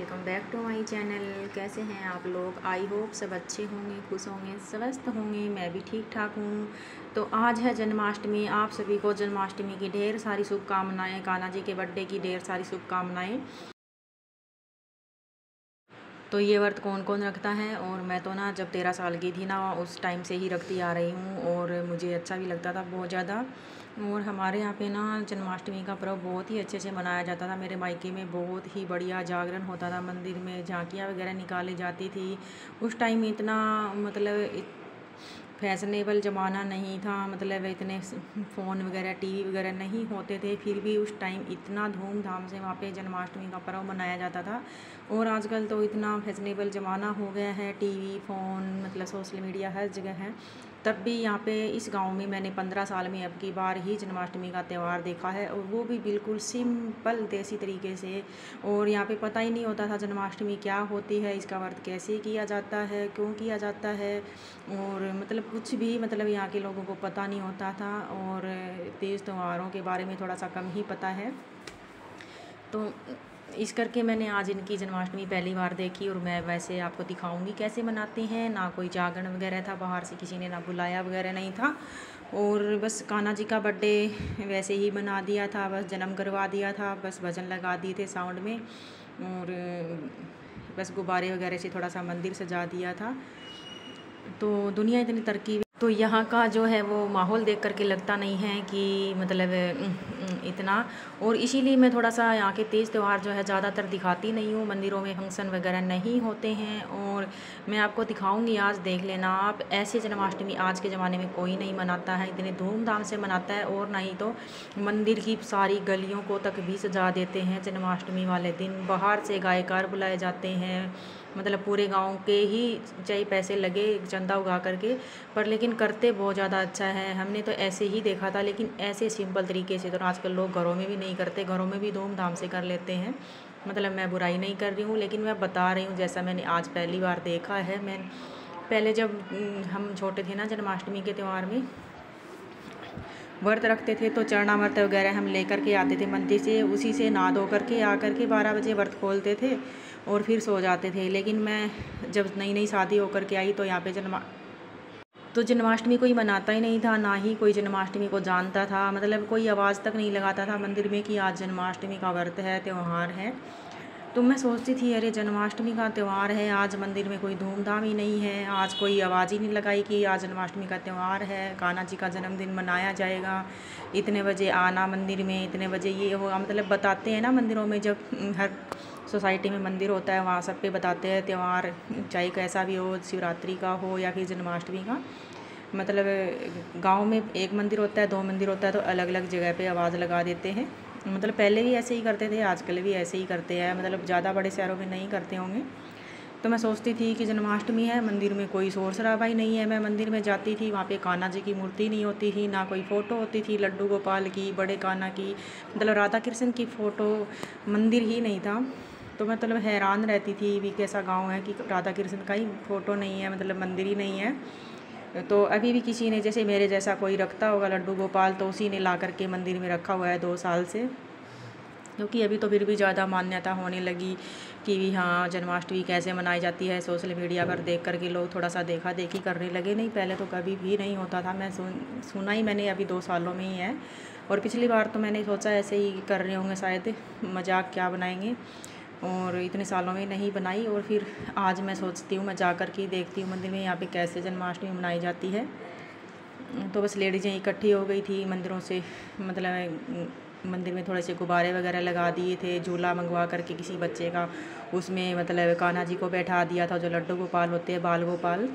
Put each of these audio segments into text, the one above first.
Welcome back to my channel. कैसे हैं आप लोग? आई होप सब अच्छे होंगे, खुश होंगे, स्वस्थ होंगे। मैं भी ठीक ठाक हूँ। तो आज है जन्माष्टमी। आप सभी को जन्माष्टमी की ढेर सारी शुभकामनाएं, कान्हा जी के बर्थडे की ढेर सारी शुभकामनाएं। तो ये व्रत कौन कौन रखता है? और मैं तो ना जब 13 साल की थी ना उस टाइम से ही रखती आ रही हूँ और मुझे अच्छा भी लगता था बहुत ज़्यादा। और हमारे यहाँ पे ना जन्माष्टमी का पर्व बहुत ही अच्छे से मनाया जाता था। मेरे मायके में बहुत ही बढ़िया जागरण होता था, मंदिर में झांकियाँ वगैरह निकाली जाती थी। उस टाइम इतना मतलब फैशनेबल ज़माना नहीं था, मतलब इतने फ़ोन वगैरह टीवी वगैरह नहीं होते थे, फिर भी उस टाइम इतना धूमधाम से वहाँ पे जन्माष्टमी का पर्व मनाया जाता था। और आजकल तो इतना फैशनेबल ज़माना हो गया है, टीवी फ़ोन मतलब सोशल मीडिया हर जगह है। तब भी यहाँ पे इस गांव में मैंने 15 साल में अब की बार ही जन्माष्टमी का त्यौहार देखा है, और वो भी बिल्कुल सिंपल देसी तरीके से। और यहाँ पे पता ही नहीं होता था जन्माष्टमी क्या होती है, इसका व्रत कैसे किया जाता है, क्यों किया जाता है, और मतलब कुछ भी मतलब यहाँ के लोगों को पता नहीं होता था। और तीज त्योहारों के बारे में थोड़ा सा कम ही पता है। तो इस करके मैंने आज इनकी जन्माष्टमी पहली बार देखी, और मैं वैसे आपको दिखाऊंगी कैसे मनाते हैं। ना कोई जागरण वगैरह था, बाहर से किसी ने ना बुलाया वगैरह नहीं था, और बस कान्हा जी का बर्थडे वैसे ही बना दिया था, बस जन्म करवा दिया था, बस भजन लगा दिए थे साउंड में, और बस गुब्बारे वगैरह से थोड़ा सा मंदिर सजा दिया था। तो दुनिया इतनी तरक्की, तो यहाँ का जो है वो माहौल देख करके लगता नहीं है कि मतलब इतना। और इसीलिए मैं थोड़ा सा यहाँ के तीज त्यौहार जो है ज़्यादातर दिखाती नहीं हूँ। मंदिरों में फंक्शन वगैरह नहीं होते हैं, और मैं आपको दिखाऊंगी, आज देख लेना आप। ऐसे जन्माष्टमी आज के ज़माने में कोई नहीं मनाता है, इतने धूमधाम से मनाता है। और नहीं तो मंदिर की सारी गलियों को तक भी सजा देते हैं जन्माष्टमी वाले दिन। बाहर से गायकार बुलाए जाते हैं, मतलब पूरे गांव के ही चाहे पैसे लगे चंदा उगा करके, पर लेकिन करते बहुत ज़्यादा अच्छा है। हमने तो ऐसे ही देखा था, लेकिन ऐसे सिंपल तरीके से तो आजकल लोग घरों में भी नहीं करते, घरों में भी धूमधाम से कर लेते हैं। मतलब मैं बुराई नहीं कर रही हूँ, लेकिन मैं बता रही हूँ जैसा मैंने आज पहली बार देखा है। मैं पहले जब हम छोटे थे ना जन्माष्टमी के त्यौहार में व्रत रखते थे, तो चरणामृत वगैरह हम लेकर के आते थे मंदिर से, उसी से नहा धो करके आ करके 12 बजे व्रत खोलते थे और फिर सो जाते थे। लेकिन मैं जब नई नई शादी होकर के आई तो यहाँ पे जन्माष्टमी कोई मनाता ही नहीं था, ना ही कोई जन्माष्टमी को जानता था। मतलब कोई आवाज़ तक नहीं लगाता था मंदिर में कि आज जन्माष्टमी का व्रत है, त्यौहार है। तो मैं सोचती थी अरे जन्माष्टमी का त्यौहार है, आज मंदिर में कोई धूमधाम ही नहीं है, आज कोई आवाज़ ही नहीं लगाई कि आज जन्माष्टमी का त्यौहार है, कान्हा जी का जन्मदिन मनाया जाएगा, इतने बजे आना मंदिर में, इतने बजे ये होगा। मतलब बताते हैं ना मंदिरों में, जब हर सोसाइटी में मंदिर होता है वहाँ सब पे बताते हैं त्यौहार चाहे कैसा भी हो, शिवरात्रि का हो या फिर जन्माष्टमी का। मतलब गांव में एक मंदिर होता है, 2 मंदिर होता है, तो अलग अलग जगह पे आवाज़ लगा देते हैं। मतलब पहले भी ऐसे ही करते थे, आजकल भी ऐसे ही करते हैं, मतलब ज़्यादा बड़े शहरों में नहीं करते होंगे। तो मैं सोचती थी कि जन्माष्टमी है, मंदिर में कोई शोर शराबा ही नहीं है। मैं मंदिर में जाती थी, वहाँ पे कान्हा जी की मूर्ति नहीं होती थी, ना कोई फ़ोटो होती थी लड्डू गोपाल की, बड़े कान्हा की, मतलब राधा कृष्ण की फ़ोटो मंदिर ही नहीं था। तो मतलब हैरान रहती थी भी कैसा गाँव है कि राधा कृष्ण का ही फ़ोटो नहीं है, मतलब मंदिर ही नहीं है। तो अभी भी किसी ने जैसे मेरे जैसा कोई रखता होगा लड्डू गोपाल, तो उसी ने ला करके मंदिर में रखा हुआ है 2 साल से। क्योंकि अभी तो फिर भी ज़्यादा मान्यता होने लगी कि हाँ जन्माष्टमी कैसे मनाई जाती है, सोशल मीडिया पर देख करके लोग थोड़ा सा देखा देखी करने लगे। नहीं पहले तो कभी भी नहीं होता था, मैं सुना ही मैंने अभी 2 सालों में ही है। और पिछली बार तो मैंने सोचा ऐसे ही कर रहे होंगे शायद, मजाक क्या बनाएंगे, और इतने सालों में नहीं बनाई। और फिर आज मैं सोचती हूँ मैं जा कर के देखती हूँ मंदिर में यहाँ पे कैसे जन्माष्टमी मनाई जाती है। तो बस लेडीज़ें इकट्ठी हो गई थी मंदिरों से, मतलब मंदिर में थोड़े से गुब्बारे वगैरह लगा दिए थे, झूला मंगवा करके किसी बच्चे का, उसमें मतलब कान्हा जी को बैठा दिया था, जो लड्डू गोपाल होते हैं बाल गोपाल,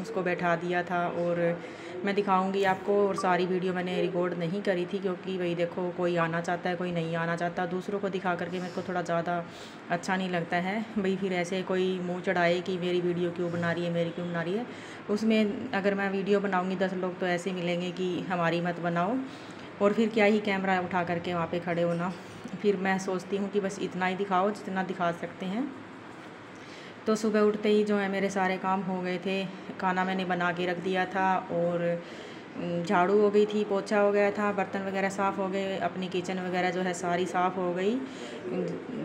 उसको बैठा दिया था। और मैं दिखाऊंगी आपको, और सारी वीडियो मैंने रिकॉर्ड नहीं करी थी क्योंकि भाई देखो कोई आना चाहता है कोई नहीं आना चाहता, दूसरों को दिखा करके मेरे को थोड़ा ज़्यादा अच्छा नहीं लगता है भाई। फिर ऐसे कोई मुँह चढ़ाए कि मेरी वीडियो क्यों बना रही है, मेरी क्यों बना रही है। उसमें अगर मैं वीडियो बनाऊँगी 10 लोग तो ऐसे मिलेंगे कि हमारी मत बनाओ, और फिर क्या ही कैमरा उठा करके वहाँ पे खड़े होना। फिर मैं सोचती हूँ कि बस इतना ही दिखाओ जितना दिखा सकते हैं। तो सुबह उठते ही जो है मेरे सारे काम हो गए थे, खाना मैंने बना के रख दिया था, और झाड़ू हो गई थी, पोछा हो गया था, बर्तन वगैरह साफ़ हो गए, अपनी किचन वगैरह जो है सारी साफ़ हो गई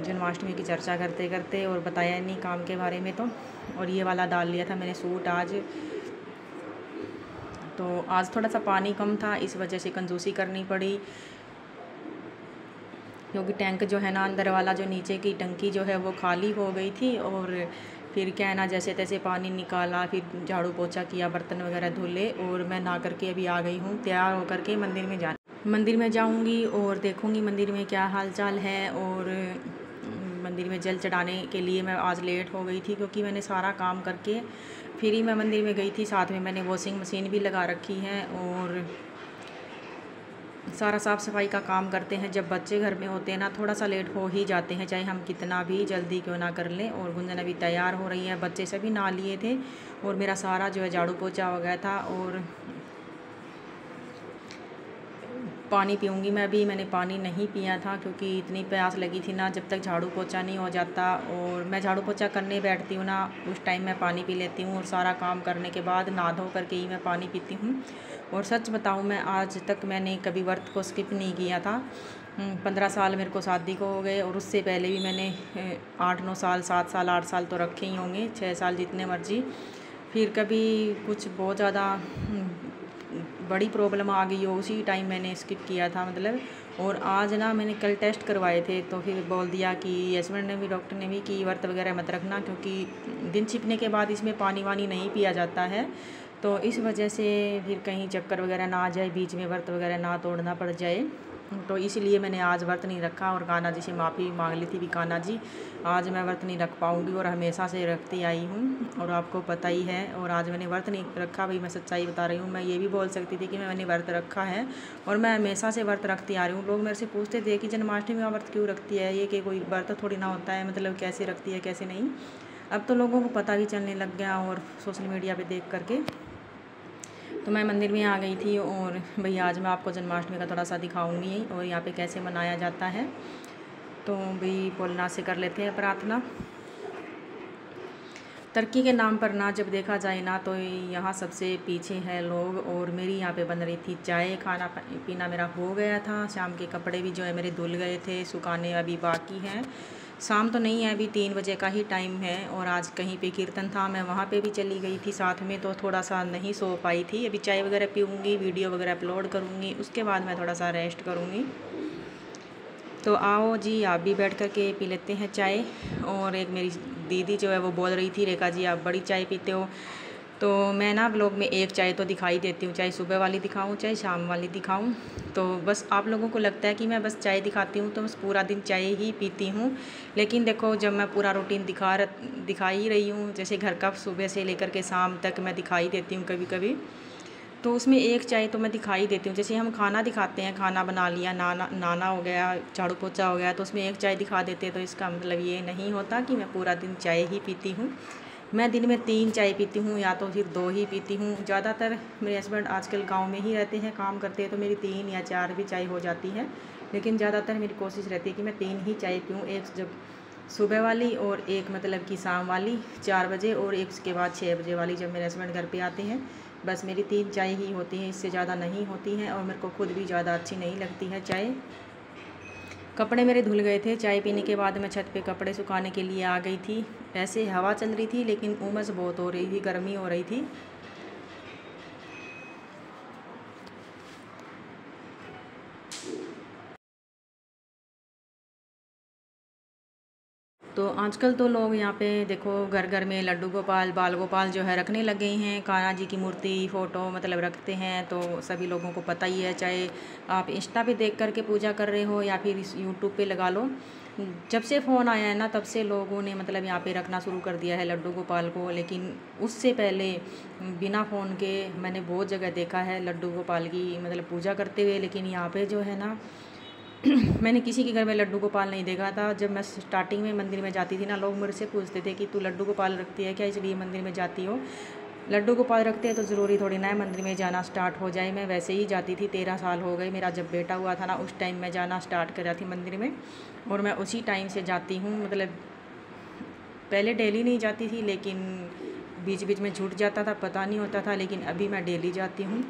जन्माष्टमी की चर्चा करते करते, और बताया नहीं काम के बारे में। तो और ये वाला डाल लिया था मैंने सूट आज। तो आज थोड़ा सा पानी कम था, इस वजह से कंजूसी करनी पड़ी, क्योंकि टैंक जो है ना अंदर वाला, जो नीचे की टंकी जो है वो खाली हो गई थी। और फिर क्या है ना, जैसे तैसे पानी निकाला, फिर झाड़ू पोछा किया, बर्तन वगैरह धुले, और मैं नहा करके अभी आ गई हूँ तैयार होकर के मंदिर में जाऊँगी और देखूँगी मंदिर में क्या हाल चाल है। और मंदिर में जल चढ़ाने के लिए मैं आज लेट हो गई थी, क्योंकि मैंने सारा काम करके फिर ही मैं मंदिर में गई थी। साथ में मैंने वॉशिंग मशीन भी लगा रखी है, और सारा साफ़ सफाई का काम करते हैं। जब बच्चे घर में होते हैं ना, थोड़ा सा लेट हो ही जाते हैं, चाहे हम कितना भी जल्दी क्यों ना कर लें। और गुंजन अभी तैयार हो रही है, बच्चे सभी नहा लिए थे, और मेरा सारा जो है झाड़ू पोछा हो गया था। और पानी पीऊँगी मैं अभी, मैंने पानी नहीं पिया था क्योंकि इतनी प्यास लगी थी ना, जब तक झाड़ू पोछा नहीं हो जाता। और मैं झाड़ू पोछा करने बैठती हूँ ना, उस टाइम मैं पानी पी लेती हूँ, और सारा काम करने के बाद नहा धो करके ही मैं पानी पीती हूँ। और सच बताऊँ, मैं आज तक मैंने कभी व्रत को स्किप नहीं किया था। 15 साल मेरे को शादी को हो गए, और उससे पहले भी मैंने 8-9 साल, 7 साल, 8 साल तो रखे ही होंगे, 6 साल जितने मर्जी। फिर कभी कुछ बहुत ज़्यादा बड़ी प्रॉब्लम आ गई हो, उसी टाइम मैंने स्किप किया था मतलब। और आज ना मैंने कल टेस्ट करवाए थे, तो फिर बोल दिया कि हस्बैंड ने भी, डॉक्टर ने भी, कि व्रत वगैरह मत रखना, क्योंकि दिन छिपने के बाद इसमें पानी वानी नहीं पिया जाता है। तो इस वजह से फिर कहीं चक्कर वगैरह ना आ जाए, बीच में व्रत वगैरह ना तोड़ना पड़ जाए, तो इसलिए मैंने आज व्रत नहीं रखा। और कान्हा जी से माफ़ी मांग ली थी भी, कान्हा जी आज मैं व्रत नहीं रख पाऊँगी, और हमेशा से रखती आई हूँ, और आपको पता ही है। और आज मैंने व्रत नहीं रखा भाई, मैं सच्चाई बता रही हूँ। मैं ये भी बोल सकती थी कि मैंने व्रत रखा है, और मैं हमेशा से व्रत रखती आ रही हूँ। लोग मेरे से पूछते थे कि जन्माष्टमी में व्रत क्यों रखती है, ये कि कोई व्रत थोड़ी ना होता है, मतलब कैसे रखती है कैसे नहीं। अब तो लोगों को पता भी चलने लग गया, और सोशल मीडिया पर देख करके। तो मैं मंदिर में आ गई थी, और भैया आज मैं आपको जन्माष्टमी का थोड़ा सा दिखाऊंगी, और यहाँ पे कैसे मनाया जाता है। तो भाई भोलेनाथ से कर लेते हैं प्रार्थना। तरक्की के नाम पर ना जब देखा जाए ना, तो यहाँ सबसे पीछे है लोग। और मेरी यहाँ पे बन रही थी चाय, खाना पीना मेरा हो गया था, शाम के कपड़े भी जो है मेरे धुल गए थे, सुखाने अभी बाकी हैं। शाम तो नहीं है, अभी 3 बजे का ही टाइम है। और आज कहीं पे कीर्तन था, मैं वहाँ पे भी चली गई थी साथ में, तो थोड़ा सा नहीं सो पाई थी। अभी चाय वगैरह पीऊँगी, वीडियो वगैरह अपलोड करूँगी, उसके बाद मैं थोड़ा सा रेस्ट करूँगी। तो आओ जी, आप भी बैठ कर के पी लेते हैं चाय। और एक मेरी दीदी जो है वो बोल रही थी, रेखा जी आप बड़ी चाय पीते हो। तो मैं ना ब्लॉग में एक चाय तो दिखाई देती हूँ, चाहे सुबह वाली दिखाऊँ चाहे शाम वाली दिखाऊँ। तो बस आप लोगों को लगता है कि मैं बस चाय दिखाती हूँ, तो बस पूरा दिन चाय ही पीती हूँ। लेकिन देखो, जब मैं पूरा रूटीन दिखा ही रही हूँ, जैसे घर का सुबह से लेकर के शाम तक मैं दिखाई देती हूँ कभी कभी, तो उसमें एक चाय तो मैं दिखाई देती हूँ। जैसे हम खाना दिखाते हैं, खाना बना लिया, नाना हो गया, झाड़ू पोछा हो गया, तो उसमें एक चाय दिखा देते हैं, तो इसका मतलब ये नहीं होता कि मैं पूरा दिन चाय ही पीती हूँ। मैं दिन में 3 चाय पीती हूँ, या तो फिर 2 ही पीती हूँ। ज़्यादातर मेरे हस्बैंड आजकल गांव में ही रहते हैं, काम करते हैं, तो मेरी 3 या 4 भी चाय हो जाती है। लेकिन ज़्यादातर मेरी कोशिश रहती है कि मैं 3 ही चाय पीऊँ, एक जब सुबह वाली, और एक मतलब कि शाम वाली 4 बजे, और एक उसके बाद 6 बजे वाली जब मेरे हस्बैंड घर पे आते हैं। बस मेरी 3 चाय ही होती हैं, इससे ज़्यादा नहीं होती हैं, और मेरे को खुद भी ज़्यादा अच्छी नहीं लगती है चाय। कपड़े मेरे धुल गए थे, चाय पीने के बाद मैं छत पे कपड़े सुखाने के लिए आ गई थी। ऐसे हवा चल रही थी, लेकिन उमस बहुत हो रही थी, गर्मी हो रही थी। तो आजकल तो लोग यहाँ पे देखो, घर घर में लड्डू गोपाल, बाल गोपाल जो है रखने लगे हैं। कान्हा जी की मूर्ति, फ़ोटो मतलब रखते हैं, तो सभी लोगों को पता ही है। चाहे आप इंस्टा पे देख करके पूजा कर रहे हो, या फिर यूट्यूब पे लगा लो। जब से फ़ोन आया है ना, तब से लोगों ने मतलब यहाँ पे रखना शुरू कर दिया है लड्डू गोपाल को। लेकिन उससे पहले बिना फ़ोन के मैंने बहुत जगह देखा है लड्डू गोपाल की मतलब पूजा करते हुए। लेकिन यहाँ पे जो है ना मैंने किसी के घर में लड्डू गोपाल नहीं देखा था। जब मैं स्टार्टिंग में मंदिर में जाती थी ना, लोग मुझसे पूछते थे कि तू लड्डू गोपाल रखती है क्या, इसलिए मंदिर में जाती हो। लड्डू गोपाल रखते हैं तो ज़रूरी थोड़ी ना है मंदिर में जाना स्टार्ट हो जाए। मैं वैसे ही जाती थी, 13 साल हो गए मेरा जब बेटा हुआ था ना, उस टाइम मैं जाना स्टार्ट करा थी मंदिर में, और मैं उसी टाइम से जाती हूँ। मतलब पहले डेली नहीं जाती थी, लेकिन बीच बीच में छूट जाता था, पता नहीं होता था, लेकिन अभी मैं डेली जाती हूँ।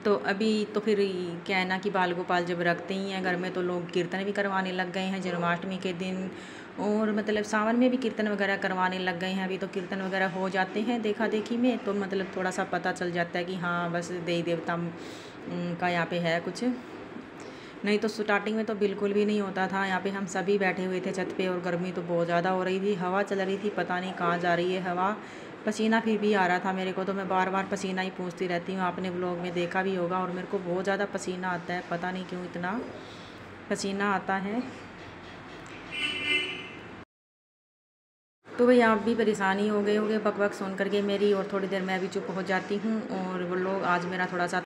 तो अभी तो फिर क्या है ना कि बाल गोपाल जब रखते ही हैं घर में तो लोग कीर्तन भी करवाने लग गए हैं जन्माष्टमी के दिन। और मतलब सावन में भी कीर्तन वगैरह करवाने लग गए हैं। अभी तो कीर्तन वगैरह हो जाते हैं देखा देखी में, तो मतलब थोड़ा सा पता चल जाता है कि हाँ बस देवी देवता का यहाँ पे है कुछ। नहीं तो स्टार्टिंग में तो बिल्कुल भी नहीं होता था। यहाँ पे हम सभी बैठे हुए थे छत पे और गर्मी तो बहुत ज़्यादा हो रही थी, हवा चल रही थी, पता नहीं कहाँ जा रही है हवा। पसीना फिर भी आ रहा था मेरे को, तो मैं बार बार पसीना ही पूछती रहती हूँ। आपने व्लॉग में देखा भी होगा। और मेरे को बहुत ज़्यादा पसीना आता है, पता नहीं क्यों इतना पसीना आता है। तो भाई आप भी परेशानी हो गए होंगे बक बक सुन करके मेरी, और थोड़ी देर मैं भी चुप हो जाती हूँ। और वो लोग आज मेरा थोड़ा सा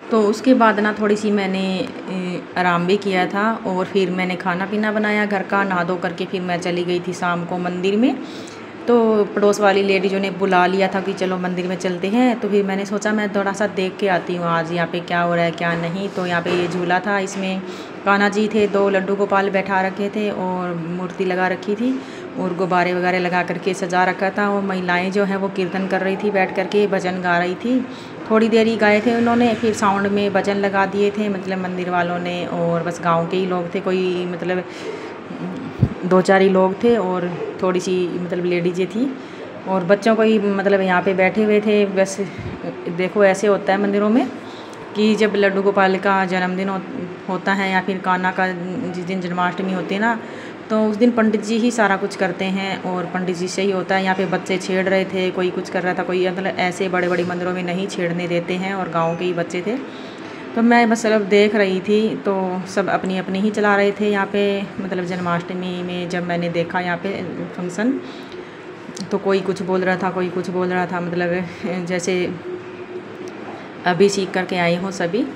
तो उसके बाद ना थोड़ी सी मैंने आराम भी किया था। और फिर मैंने खाना पीना बनाया घर का, नहा धो करके फिर मैं चली गई थी शाम को मंदिर में। तो पड़ोस वाली लेडीज़ों ने बुला लिया था कि चलो मंदिर में चलते हैं। तो फिर मैंने सोचा मैं थोड़ा सा देख के आती हूँ आज यहाँ पे क्या हो रहा है क्या नहीं। तो यहाँ पे ये झूला था, इसमें कान्हा जी थे, 2 लड्डू गोपाल बैठा रखे थे और मूर्ति लगा रखी थी और गुब्बारे वगैरह लगा करके सजा रखा था। और महिलाएं जो हैं वो कीर्तन कर रही थी, बैठ करके भजन गा रही थी। थोड़ी देर ही गाए थे उन्होंने, फिर साउंड में भजन लगा दिए थे मतलब मंदिर वालों ने। और बस गांव के ही लोग थे, कोई मतलब 2-4 ही लोग थे और थोड़ी सी मतलब लेडीज़ें थी और बच्चों को ही मतलब यहाँ पे बैठे हुए थे। बस देखो ऐसे होता है मंदिरों में कि जब लड्डू गोपाल का जन्मदिन होता है या फिर कान्हा का जिस दिन जन्माष्टमी होती है ना, तो उस दिन पंडित जी ही सारा कुछ करते हैं और पंडित जी से ही होता है। यहाँ पे बच्चे छेड़ रहे थे, कोई कुछ कर रहा था, कोई मतलब ऐसे बड़े बड़े मंदिरों में नहीं छेड़ने देते हैं और गाँव के ही बच्चे थे। तो मैं बस सिर्फ देख रही थी, तो सब अपनी अपनी ही चला रहे थे यहाँ पे मतलब जन्माष्टमी में। जब मैंने देखा यहाँ पे फंक्शन, तो कोई कुछ बोल रहा था, कोई कुछ बोल रहा था, मतलब जैसे अभी सीख करके आई हूँ सभी।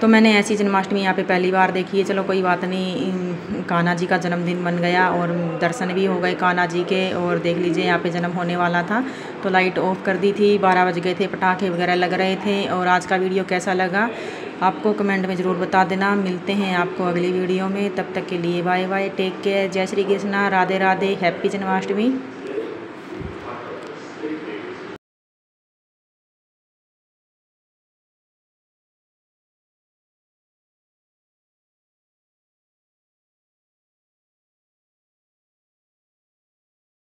तो मैंने ऐसी जन्माष्टमी यहाँ पे पहली बार देखी है। चलो कोई बात नहीं, कान्हा जी का जन्मदिन बन गया और दर्शन भी हो गए कान्हा जी के। और देख लीजिए यहाँ पे जन्म होने वाला था तो लाइट ऑफ कर दी थी, 12 बज गए थे, पटाखे वगैरह लग रहे थे। और आज का वीडियो कैसा लगा आपको कमेंट में ज़रूर बता देना। मिलते हैं आपको अगली वीडियो में, तब तक के लिए बाय बाय, टेक केयर, जय श्री कृष्णा, राधे राधे, हैप्पी जन्माष्टमी।